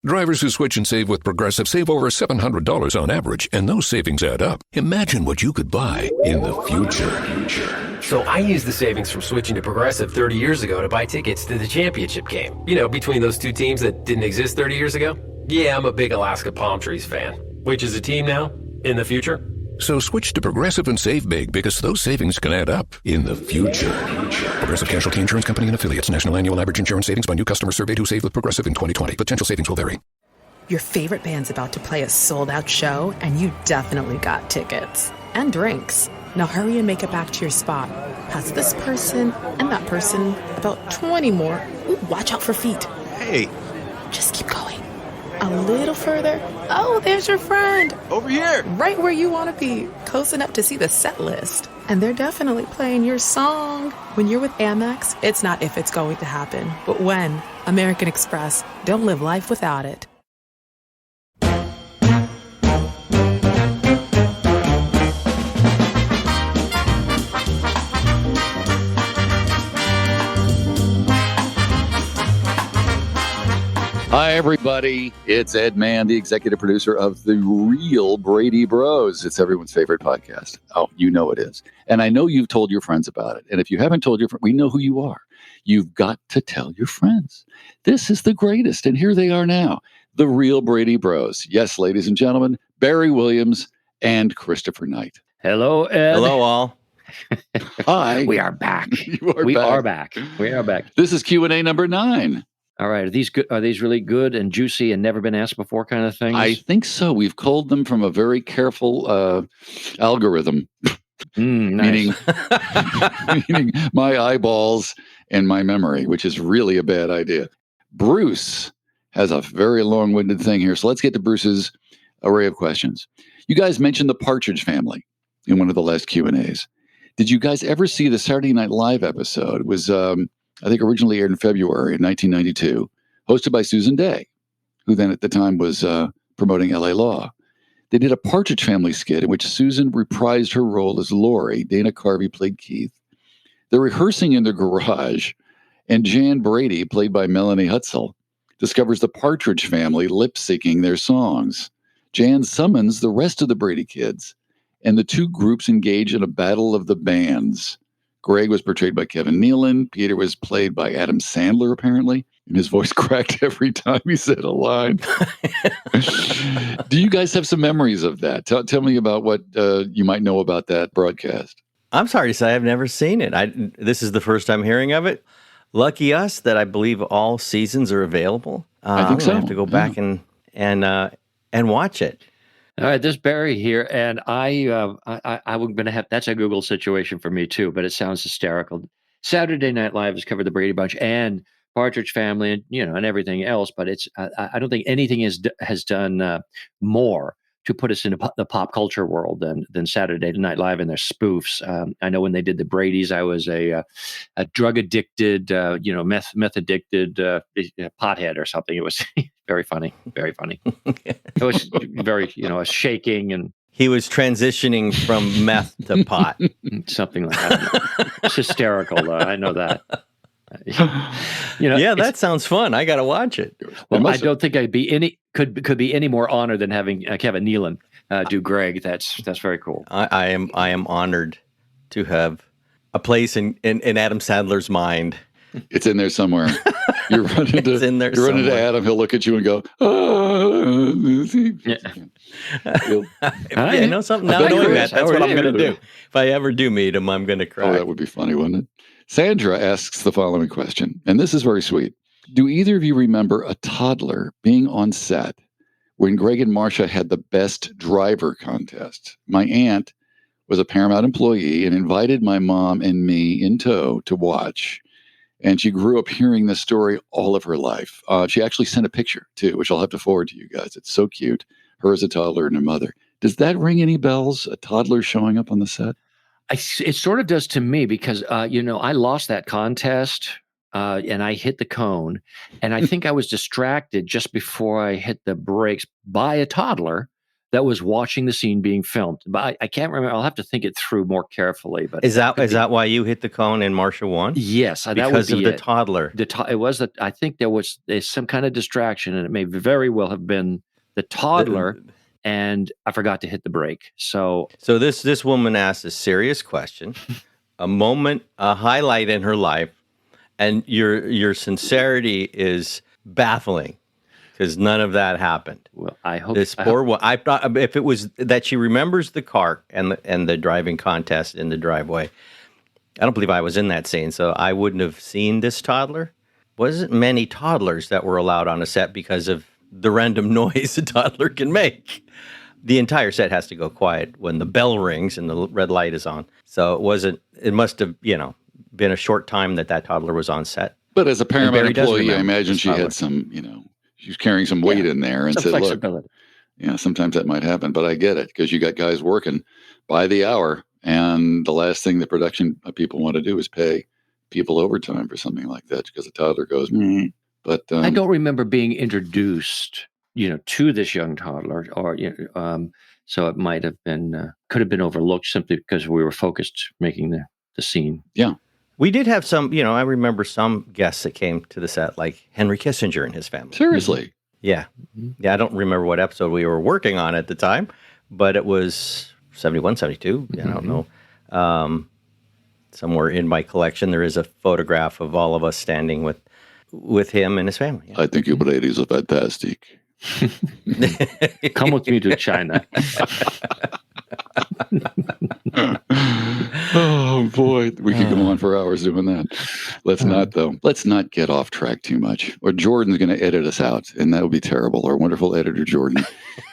Drivers who switch and save with Progressive save over $700 on average, and those savings add up. Imagine what you could buy in the future. So I used the savings from switching to Progressive 30 years ago to buy tickets to the championship game. You know, between those two teams that didn't exist 30 years ago. Yeah, I'm a big Alaska Palm Trees fan. Which is a team now, in the future. So switch to Progressive and save big, because those savings can add up in the future. Progressive Casualty Insurance Company and Affiliates. National annual average insurance savings by new customers surveyed who saved with Progressive in 2020. Potential savings will vary. Your favorite band's about to play a sold-out show, and you definitely got tickets. And drinks. Now hurry and make it back to your spot. Pass this person and that person. About 20 more. Ooh, watch out for feet. Hey. Just keep going. A little further. Oh, there's your friend. Over here. Right where you want to be. Close enough to see the set list. And they're definitely playing your song. When you're with Amex, it's not if it's going to happen, but when. American Express. Don't live life without it. Hi, everybody. It's Ed Mann, the executive producer of The Real Brady Bros. It's everyone's favorite podcast. Oh, you know it is. And I know you've told your friends about it. And if you haven't told your friends, we know who you are. You've got to tell your friends. This is the greatest. And here they are now. The Real Brady Bros. Yes, ladies and gentlemen, Barry Williams and Christopher Knight. Hello, Ed. Hello, all. Hi. We are back. We are back. We are back. This is Q&A number 9. All right. Are these good? Are these really good and juicy and never been asked before kind of things? I think so. We've culled them from a very careful algorithm. Nice. meaning my eyeballs and my memory, which is really a bad idea. Bruce has a very long-winded thing here. So let's get to Bruce's array of questions. You guys mentioned the Partridge Family in one of the last Q&As. Did you guys ever see the Saturday Night Live episode? It was, I think, originally aired in February of 1992, hosted by Susan Day, who then at the time was promoting LA Law. They did a Partridge Family skit in which Susan reprised her role as Lori. Dana Carvey played Keith. They're rehearsing in their garage, and Jan Brady, played by Melanie Hutzel, discovers the Partridge Family lip-syncing their songs. Jan summons the rest of the Brady kids, and the two groups engage in a battle of the bands. Greg was portrayed by Kevin Nealon. Peter was played by Adam Sandler, apparently, and his voice cracked every time he said a line. Do you guys have some memories of that? Tell me about what you might know about that broadcast. I'm sorry to say I've never seen it. This is the first time hearing of it. Lucky us that I believe all seasons are available. I think so. I have to go back and watch it. All right, this is Barry here, and I'm going to have, that's a Google situation for me too, but it sounds hysterical. Saturday Night Live has covered the Brady Bunch and Partridge Family, and and everything else, but it's I don't think anything has done more to put us into the pop culture world than Saturday Night Live and their spoofs. I know when they did the Brady's, I was a drug addicted, meth addicted pothead or something. It was very funny, very funny. It was very, a shaking and. He was transitioning from meth to pot. Something like that. It's hysterical, though. I know that. Yeah, that sounds fun. I got to watch it. Well, I don't think I'd be could be any more honored than having Kevin Nealon do Greg. That's very cool. I am honored to have a place in Adam Sandler's mind. It's in there somewhere. You run into Adam. He'll look at you and go, yeah. You know something? Now knowing that's what I'm going to do. If I ever do meet him, I'm going to cry. Oh, that would be funny, wouldn't it? Sandra asks the following question, and this is very sweet. Do either of you remember a toddler being on set when Greg and Marcia had the best driver contest? My aunt was a Paramount employee and invited my mom and me in tow to watch. And she grew up hearing this story all of her life. She actually sent a picture, too, which I'll have to forward to you guys. It's so cute. Her as a toddler and her mother. Does that ring any bells, a toddler showing up on the set? It sort of does to me because, I lost that contest and I hit the cone. And I think I was distracted just before I hit the brakes by a toddler that was watching the scene being filmed. But I can't remember. I'll have to think it through more carefully. But Is that why you hit the cone and Marsha won? Yes, that would Because be of the toddler. It was that I think there's some kind of distraction, and it may very well have been the toddler. And I forgot to hit the brake. So this woman asked a serious question, a highlight in her life, and your sincerity is baffling because none of that happened. Well, I hope this poor one. I thought if it was that she remembers the car and the driving contest in the driveway. I don't believe I was in that scene, so I wouldn't have seen this toddler. Wasn't many toddlers that were allowed on a set because of the random noise a toddler can make. The entire set has to go quiet when the bell rings and the red light is on. So it must have, been a short time that toddler was on set. But as a Paramount employee, I imagine she had some, she was carrying some weight in there and said, look, sometimes that might happen, but I get it because you got guys working by the hour. And the last thing the production people want to do is pay people overtime for something like that because a toddler goes, But I don't remember being introduced, to this young toddler, or so it might have been could have been overlooked simply because we were focused making the scene. Yeah, we did have some. I remember some guests that came to the set, like Henry Kissinger and his family. Seriously, yeah. I don't remember what episode we were working on at the time, but it was 71, 72. I don't know. Somewhere in my collection, there is a photograph of all of us standing with him and his family. Yeah. I think you ladies are fantastic. Come with me to China. Oh boy, we could go on for hours doing that. Let's not though. Let's not get off track too much. Or Jordan's going to edit us out, and that would be terrible. Our wonderful editor Jordan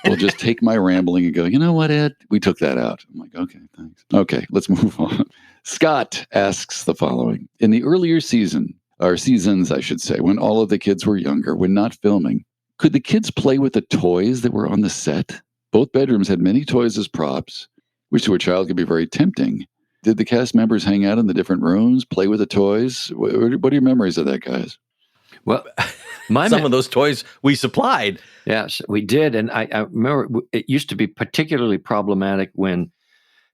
will just take my rambling and go, you know what, Ed? We took that out. I'm like, okay, thanks. Okay, let's move on. Scott asks the following: in the earlier seasons, I should say, when all of the kids were younger, when not filming, could the kids play with the toys that were on the set? Both bedrooms had many toys as props, which to a child could be very tempting. Did the cast members hang out in the different rooms, play with the toys? What are your memories of that, guys? Well, some of those toys we supplied. Yes, we did. And I remember it used to be particularly problematic when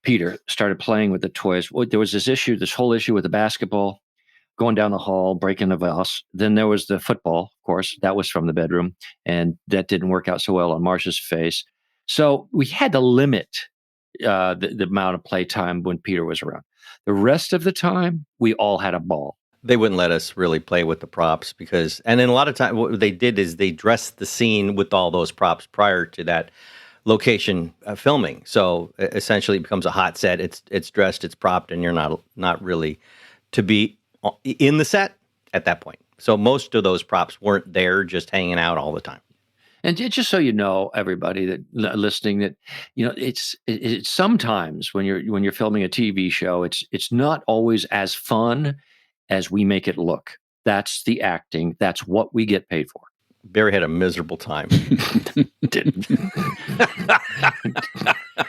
Peter started playing with the toys. There was this whole issue with the basketball, going down the hall, breaking the vase. Then there was the football, of course. That was from the bedroom. And that didn't work out so well on Marsha's face. So we had to limit the amount of playtime when Peter was around. The rest of the time, we all had a ball. They wouldn't let us really play with the props and then a lot of time what they did is they dressed the scene with all those props prior to that location filming. So essentially it becomes a hot set. It's dressed, it's propped, and you're not really to be in the set at that point. So most of those props weren't there just hanging out all the time. And just so you know, everybody that listening, that it's sometimes when you're filming a TV show, it's not always as fun as we make it look. That's the acting. That's what we get paid for. Barry had a miserable time.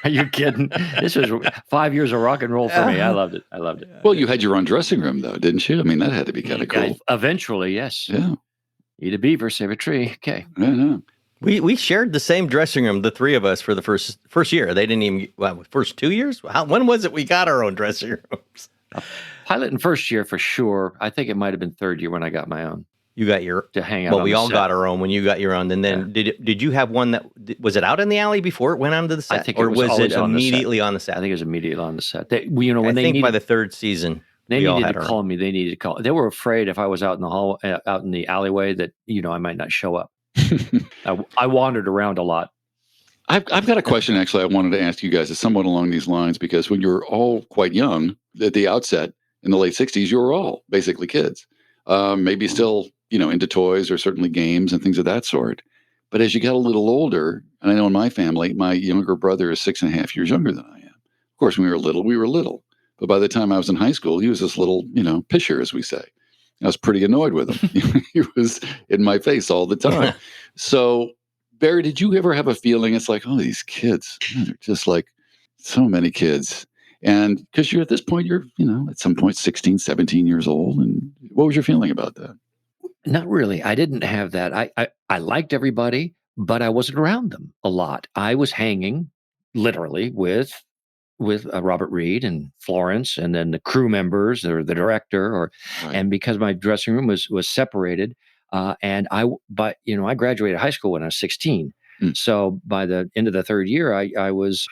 Are you kidding? This was 5 years of rock and roll for me. I loved it. Well, you had your own dressing room, though, didn't you? I mean, that had to be kind of cool. Eventually, yes. Yeah. Eat a beaver, save a tree. Okay. Yeah. We shared the same dressing room, the three of us, for the first year. They didn't even first 2 years. When was it we got our own dressing rooms? Pilot in first year for sure. I think it might have been third year when I got my own. You got your to hang out. Well, we all got our own when you got your own, and then did you have one that was it out in the alley before it went onto the set, I think or was it on immediately on the set? I think it was immediately on the set. By the third season. They needed to call me. They needed to call. They were afraid if I was out in the hall, out in the alleyway, that I might not show up. I wandered around a lot. I've got a question actually. I wanted to ask you guys. It's somewhat along these lines because when you were all quite young at the outset in the late '60s, you were all basically kids. Maybe still into toys or certainly games and things of that sort. But as you got a little older, and I know in my family, my younger brother is 6.5 years younger than I am. Of course, when we were little. But by the time I was in high school, he was this little, pisher, as we say. I was pretty annoyed with him. He was in my face all the time. So, Barry, did you ever have a feeling it's like, oh, these kids, they're just like so many kids. And because you're at this point, you're, at some point 16, 17 years old. And what was your feeling about that? Not really. I didn't have that. I liked everybody, but I wasn't around them a lot. I was hanging literally with Robert Reed and Florence, and then the crew members or the director, Right. and because my dressing room was separated, and I graduated high school when I was 16. Mm. So by the end of the third year, I was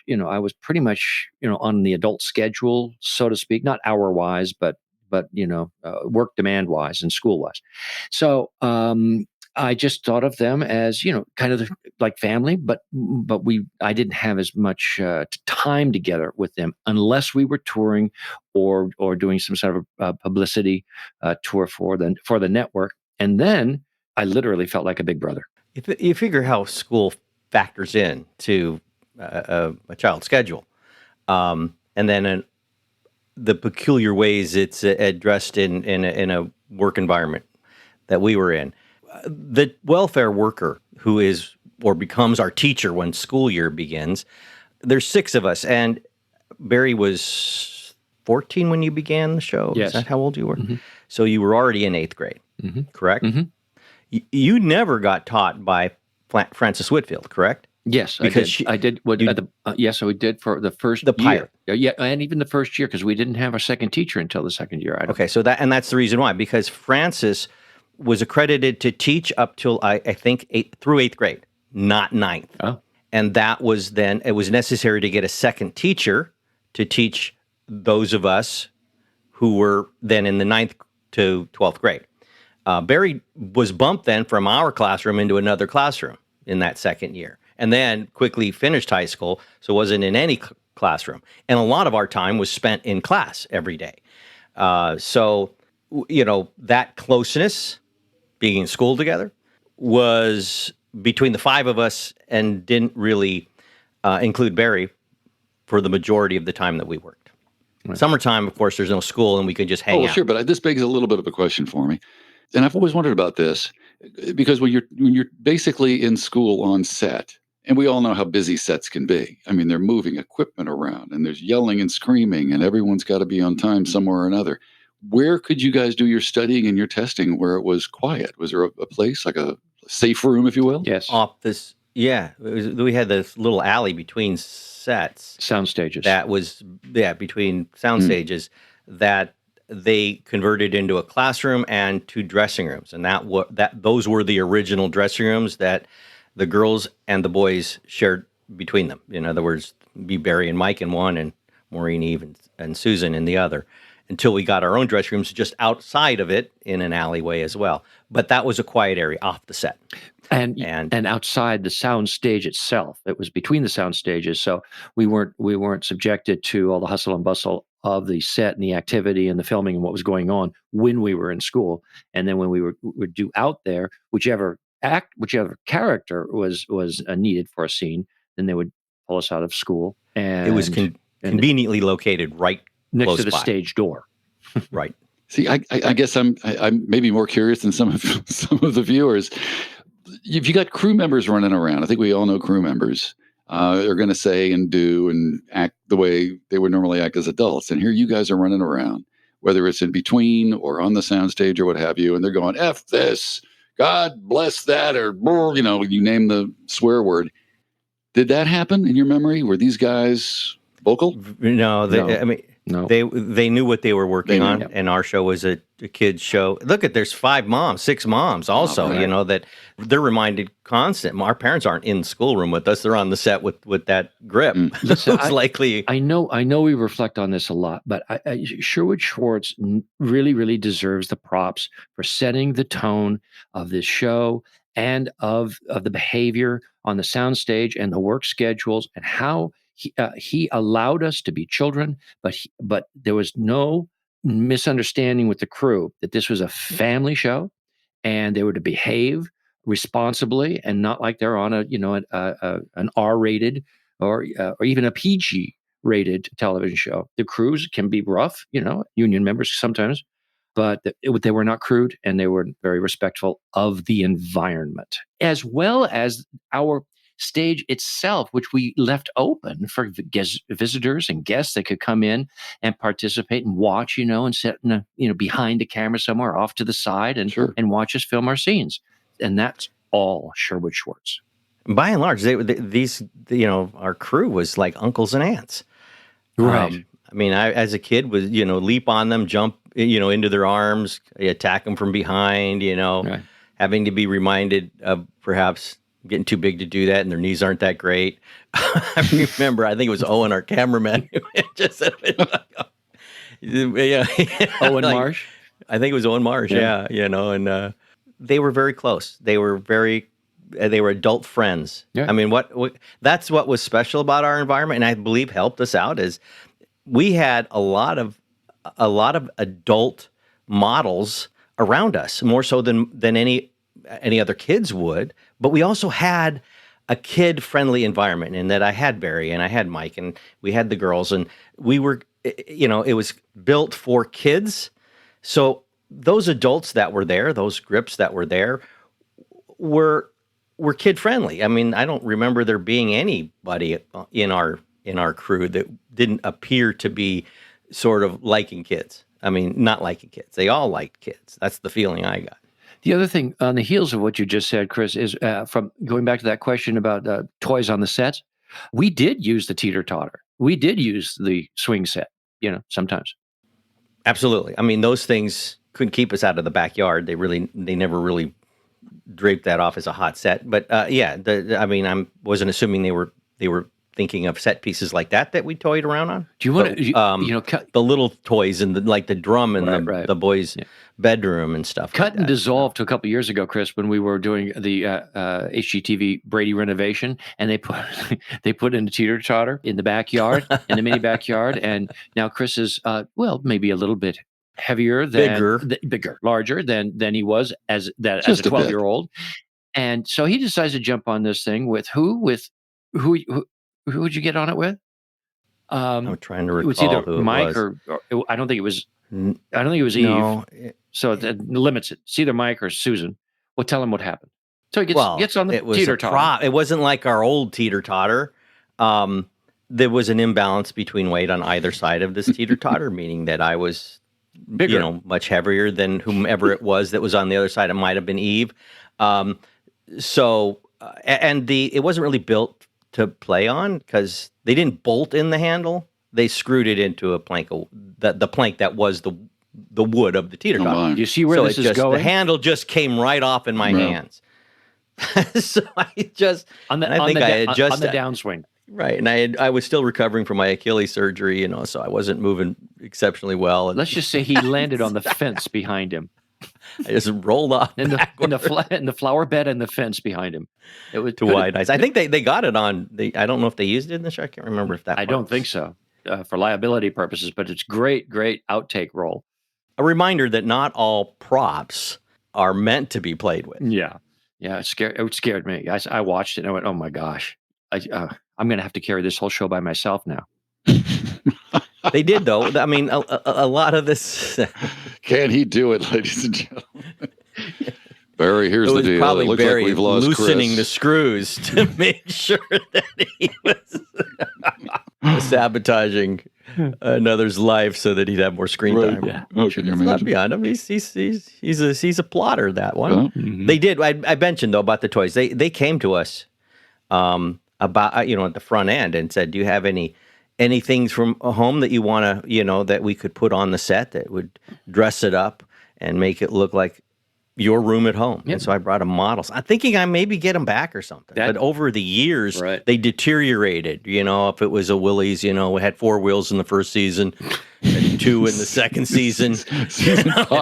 pretty much on the adult schedule, so to speak, not hour wise, but work demand wise and school wise. So I just thought of them as kind of like family, but I didn't have as much time together with them unless we were touring or doing some sort of publicity tour for the network, and then I literally felt like a big brother. You figure how school factors in to a child's schedule, and then the peculiar ways it's addressed in a work environment that we were in. The welfare worker who is or becomes our teacher when school year begins, there's 6 of us, and Barry was 14 when you began the show. Yes. Is that how old you were? Mm-hmm. So you were already in 8th grade, correct? Mm-hmm. You never got taught by Frances Whitfield, correct? Yes, Because I did. Yes, I did for the first The pilot. year. Yeah, and even the first year, because we didn't have a second teacher until the second year. Okay, so that's the reason why, because Frances was accredited to teach up till I think through 8th grade, not 9th. Oh. And that was then, it was necessary to get a second teacher to teach those of us who were then in the 9th to 12th grade. Barry was bumped then from our classroom into another classroom in that second year, and then quickly finished high school, so wasn't in any classroom. And a lot of our time was spent in class every day. So, that closeness, being in school together, was between the 5 of us and didn't really include Barry for the majority of the time that we worked. Right. Summertime, of course, there's no school and we could just hang out. Sure, but this begs a little bit of a question for me. And I've always wondered about this, because when you're basically in school on set, and we all know how busy sets can be. I mean, they're moving equipment around and there's yelling and screaming and everyone's got to be on time somewhere or another. Where could you guys do your studying and your testing where it was quiet? Was there a place, like a safe room, if you will? Yes. Office. Yeah. We had this little alley between sets. Sound stages. That was, between sound stages that they converted into a classroom and 2 dressing rooms. And those were the original dressing rooms that the girls and the boys shared between them. In other words, be Barry and Mike in one and Maureen, Eve, and Susan in the other, until we got our own dressing rooms just outside of it in an alleyway as well. But that was a quiet area off the set. And outside the sound stage itself. It was between the sound stages, so we weren't subjected to all the hustle and bustle of the set and the activity and the filming and what was going on when we were in school. And then when we would do out there, whichever character was needed for a scene, then they would pull us out of school. And it was conveniently located right next to the by. Stage door. Right. See, I guess I'm maybe more curious than some of the viewers. If you got crew members running around, I think we all know crew members are going to say and do and act the way they would normally act as adults. And here you guys are running around, whether it's in between or on the soundstage or what have you, and they're going, F this, God bless that, or, you name the swear word. Did that happen in your memory? Were these guys vocal? No. No. They knew what they were working on, Yep. and our show was a kids show. Look, there's 6 moms also, right. that they're reminded constant. Our parents aren't in the schoolroom with us. They're on the set with that grip. Listen, It's likely. I know we reflect on this a lot, but Sherwood Schwartz really, really deserves the props for setting the tone of this show and of the behavior on the soundstage and the work schedules and how he allowed us to be children, but there was no misunderstanding with the crew that this was a family show and they were to behave responsibly and not like they're on an R-rated or even a PG-rated television show. The crews can be rough, union members sometimes, but they were not crude and they were very respectful of the environment, as well as our stage itself, which we left open for visitors and guests that could come in and participate and watch, and sit behind the camera somewhere off to the side and Sure. and watch us film our scenes. And that's all Sherwood Schwartz. By and large, these, our crew was like uncles and aunts. Right. I mean, I, as a kid, was, leap on them, jump, into their arms, attack them from behind, Right. having to be reminded of perhaps getting too big to do that, and their knees aren't that great. I remember, I think it was Owen, our cameraman, who just said, yeah, Owen like, Marsh? I think it was Owen Marsh, Yeah. and they were very close. They were adult friends. Yeah. I mean, what that's what was special about our environment, and I believe helped us out, is we had a lot of adult models around us, more so than any other kids would. But we also had a kid-friendly environment, in that I had Barry and I had Mike and we had the girls, and we were, it was built for kids. So those adults that were there, those grips that were there, were kid-friendly. I mean, I don't remember there being anybody in our crew that didn't appear to be sort of liking kids. I mean, not liking kids. They all liked kids. That's the feeling I got. The other thing on the heels of what you just said, Chris, is from going back to that question about toys on the sets, we did use the teeter-totter. We did use the swing set, sometimes. Absolutely. I mean, those things couldn't keep us out of the backyard. They never really draped that off as a hot set. But I wasn't assuming they were thinking of set pieces like that we toyed around on. Do you want to, the little toys and the drum and Right. the boys' bedroom and stuff. Cut like and that. dissolve to a couple of years ago, Chris, when we were doing the HGTV Brady renovation, and they put in a teeter-totter in the backyard, in the mini backyard, and now Chris is maybe a little bit heavier than larger than he was as a 12-year-old, and so he decides to jump on this thing with who would you get on it with? I'm trying to recall. It was either who it Mike was. or I don't think it was. I don't think it was Eve. No, So that limits it. It's either Mike or Susan. Well, tell him what happened. So he gets on the teeter-totter. It wasn't like our old teeter-totter. There was an imbalance between weight on either side of this teeter-totter, meaning that I was Bigger. much heavier than whomever it was that was on the other side. It might have been Eve. It wasn't really built to play on because they didn't bolt in the handle. They screwed it into a plank, the plank that was the wood of the teeter-totter. You see where this is going? The handle just came right off in my hands. So I on the downswing. Right, and I was still recovering from my Achilles surgery, so I wasn't moving exceptionally well. Let's just say he landed on the fence behind him. I just rolled off in the flower bed and the fence behind him. It was to wide eyes. I think they got it on. I don't know if they used it in the show. I can't remember if that. I don't think so for liability purposes, but it's great outtake roll. A reminder that not all props are meant to be played with. Yeah. It scared me. I watched it and I went, oh my gosh, I'm going to have to carry this whole show by myself now. They did, though. I mean, a lot of this. Can he do it, ladies and gentlemen? Barry, here's the deal. Probably it looks Barry like we've lost loosening Chris. the screws to make sure that he was sabotaging another's life so that he'd have more screen time. Yeah. Oh, can you It's not imagine? beyond him. He's a plotter, that one. Well, They did. I mentioned though about the toys. They came to us about at the front end and said, "Do you have any things from home that you want to that we could put on the set that would dress it up and make it look like your room at home?" Yep. And so I brought them models. I'm thinking I maybe get them back or something. But over the years, they deteriorated. If it was a Willys, we had 4 wheels in the first season, and 2 in the second season,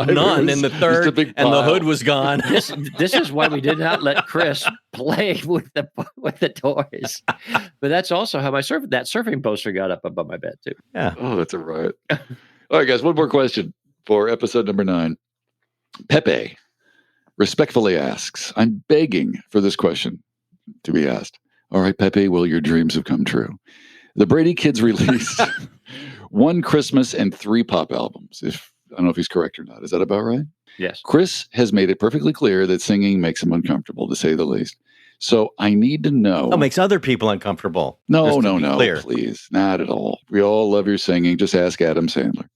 none in the third, and the hood was gone. This is why we did not let Chris play with the toys. But that's also how that surfing poster got up above my bed too. Yeah. Oh, that's a riot. All right, guys, one more question for episode number 9. Pepe respectfully asks, I'm begging for this question to be asked. All right, Pepe, will your dreams have come true? The Brady kids released 1 Christmas and 3 pop albums. I don't know if he's correct or not. Is that about right? Yes. Chris has made it perfectly clear that singing makes him uncomfortable, to say the least. So I need to know. It makes other people uncomfortable. No, clear. please. Not at all. We all love your singing. Just ask Adam Sandler.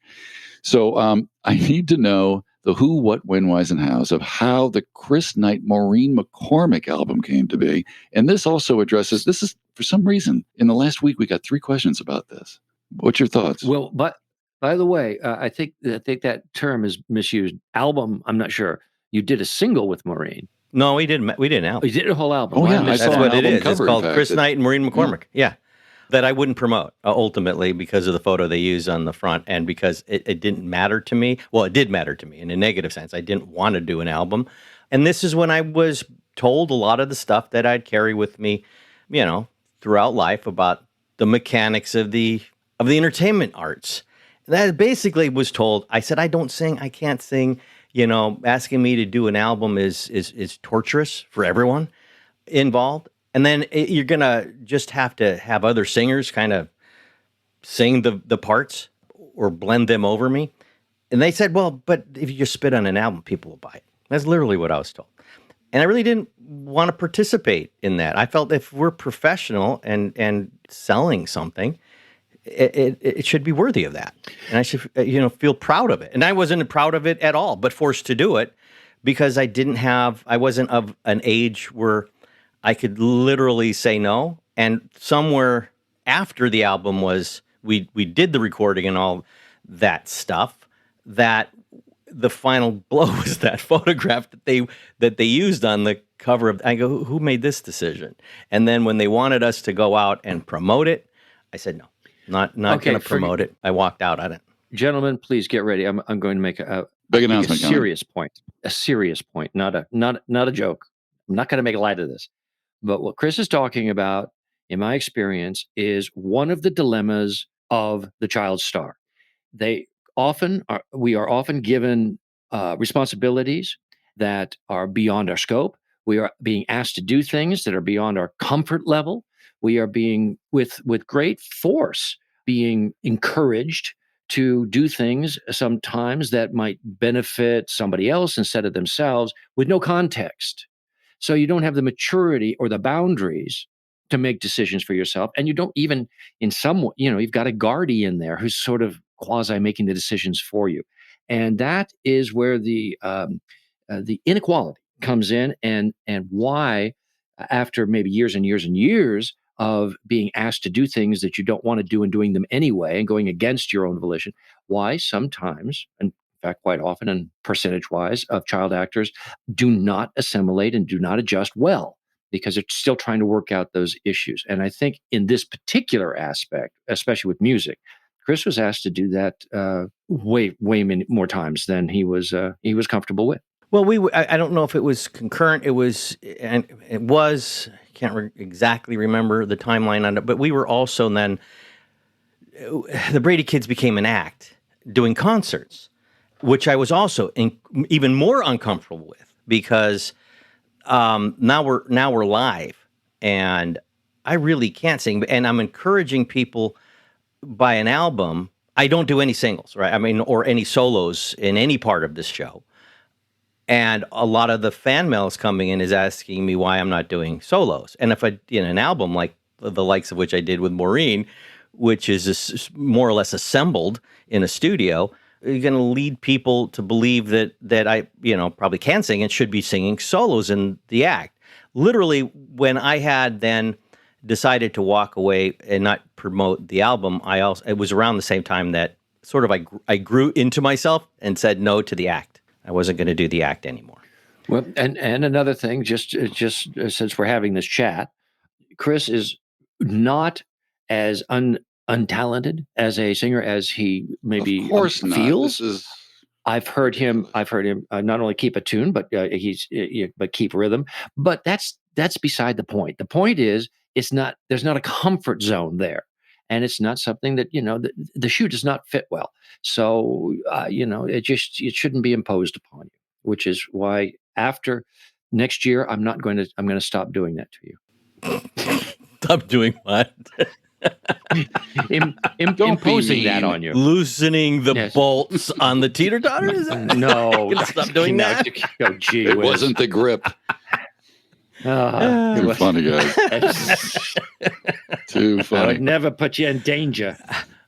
So I need to know the who, what, when, whys, and hows of how the Chris Knight, Maureen McCormick album came to be. And this also addresses, this is, for some reason, in the last week, we got 3 questions about this. What's your thoughts? Well, but by the way, I think that term is misused. Album, I'm not sure. You did a single with Maureen. No, we didn't. We didn't album. You did a whole album. Oh, yeah, I That's saw what an it album is. cover, It's in called fact. Chris Knight and Maureen McCormick. Yeah. That I wouldn't promote ultimately because of the photo they used on the front and because it didn't matter to me. Well, it did matter to me in a negative sense. I didn't want to do an album. And this is when I was told a lot of the stuff that I'd carry with me, throughout life about the mechanics of the entertainment arts. That basically was told. I said, I don't sing. I can't sing. Asking me to do an album is torturous for everyone involved. And then you're going to just have to have other singers kind of sing the parts or blend them over me. And they said, well, but if you just spit on an album, people will buy it. That's literally what I was told. And I really didn't want to participate in that. I felt if we're professional and selling something, it should be worthy of that. And I should, feel proud of it. And I wasn't proud of it at all, but forced to do it because I wasn't of an age where I could literally say no. And somewhere after the album was, we did the recording and all that stuff, that the final blow was that photograph that they used on the cover of, I go, who made this decision? And then when they wanted us to go out and promote it, I said, no, not going to promote it. I walked out on it. Gentlemen, please get ready. I'm going to make a Big announcement. serious point, not a joke. I'm not going to make light of this. But what Chris is talking about, in my experience, is one of the dilemmas of the child star. We are often given responsibilities that are beyond our scope. We are being asked to do things that are beyond our comfort level. We are being, with great force, being encouraged to do things sometimes that might benefit somebody else instead of themselves with no context. So you don't have the maturity or the boundaries to make decisions for yourself. And you don't even, you've got a guardian there who's sort of quasi making the decisions for you. And that is where the inequality comes in, and why, after maybe years and years and years of being asked to do things that you don't want to do and doing them anyway and going against your own volition, why sometimes, and in fact, quite often, and percentage-wise, of child actors do not assimilate and do not adjust well because they're still trying to work out those issues. And I think in this particular aspect, especially with music, Chris was asked to do that way many more times than he was comfortable with. Well, I don't know if it was concurrent. I can't exactly remember the timeline on it, but we were also then, the Brady Kids became an act doing concerts, which I was also even more uncomfortable with because now we're live and I really can't sing. And I'm encouraging people by an album. I don't do any singles, right? I mean, or any solos in any part of this show. And a lot of the fan mail is coming in is asking me why I'm not doing solos. And if in an album like the likes of which I did with Maureen, which is more or less assembled in a studio, you're going to lead people to believe that I, probably can sing and should be singing solos in the act. Literally, when I had then decided to walk away and not promote the album, it was around the same time that sort of I grew into myself and said no to the act. I wasn't going to do the act anymore. Well, and another thing, just since we're having this chat, Chris is not as untalented as a singer as he maybe feels. I've heard him not only keep a tune, but but keep rhythm. But that's beside the point. The point is, there's not a comfort zone there. And it's not something that, the shoe does not fit well. So, it shouldn't be imposed upon you, which is why after next year, I'm going to stop doing that to you. Stop doing what? Imposing that on you. Loosening the bolts on the teeter-totter? No. Stop doing that? Oh, gee It whiz. wasn't the grip. Too funny, guys. Too funny. I would never put you in danger.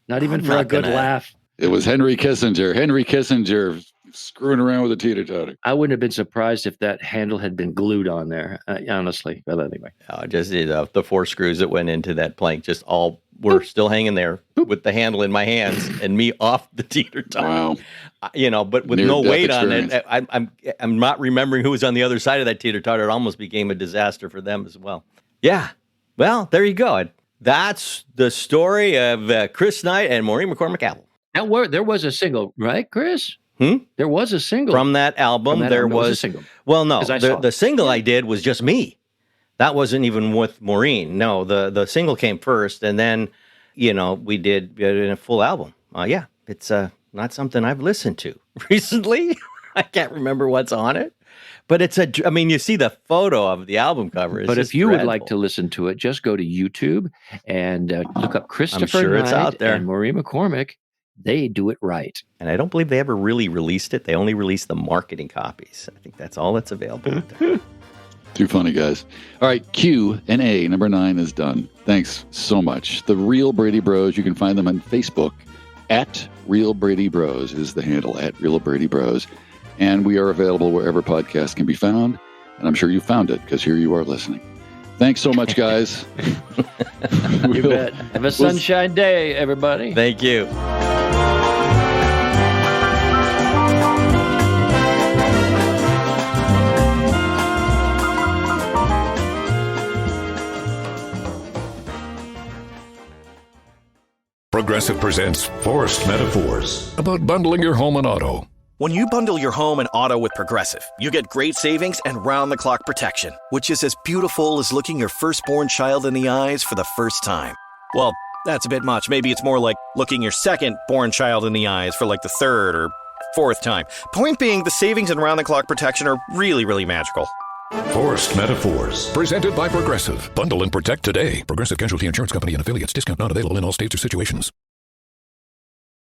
Not even for a good laugh. It was Henry Kissinger. Henry Kissinger screwing around with a teeter-totter. I wouldn't have been surprised if that handle had been glued on there, honestly. But anyway. Just the 4 screws that went into that plank just all were still hanging there with the handle in my hands and me off the teeter-totter. Wow. But with no weight on it, I'm not remembering who was on the other side of that teeter-totter. It almost became a disaster for them as well. Yeah. Well, there you go. That's the story of Chris Knight and Maureen McCormick Apple. Now, there was a single, right, Chris? There was a single. From that album, there was a single. Well, no. The single I did was just me. That wasn't even with Maureen. No, the single came first, and then, we did a full album. Yeah, it's not something I've listened to recently. I can't remember what's on it. But you see the photo of the album cover. But if you would like to listen to it, just go to YouTube and look up Christopher Knight it's out there. And Maureen McCormick. They do it right. And I don't believe they ever really released it. They only released the marketing copies. I think that's all that's available. Too funny, guys. All right, Q&A number 9 is done. Thanks so much. The Real Brady Bros, you can find them on Facebook. At Real Brady Bros is the handle, at Real Brady Bros. And we are available wherever podcasts can be found. And I'm sure you found it because here you are listening. Thanks so much, guys. You bet. Have a sunshine day, everybody. Thank you. Progressive presents Forced Metaphors about bundling your home and auto. When you bundle your home and auto with Progressive, you get great savings and round-the-clock protection, which is as beautiful as looking your firstborn child in the eyes for the first time. Well, that's a bit much. Maybe it's more like looking your second-born child in the eyes for like the third or fourth time. Point being, the savings and round-the-clock protection are really, really magical. Forced Metaphors, presented by Progressive. Bundle and protect today. Progressive Casualty Insurance Company and affiliates. Discount not available in all states or situations.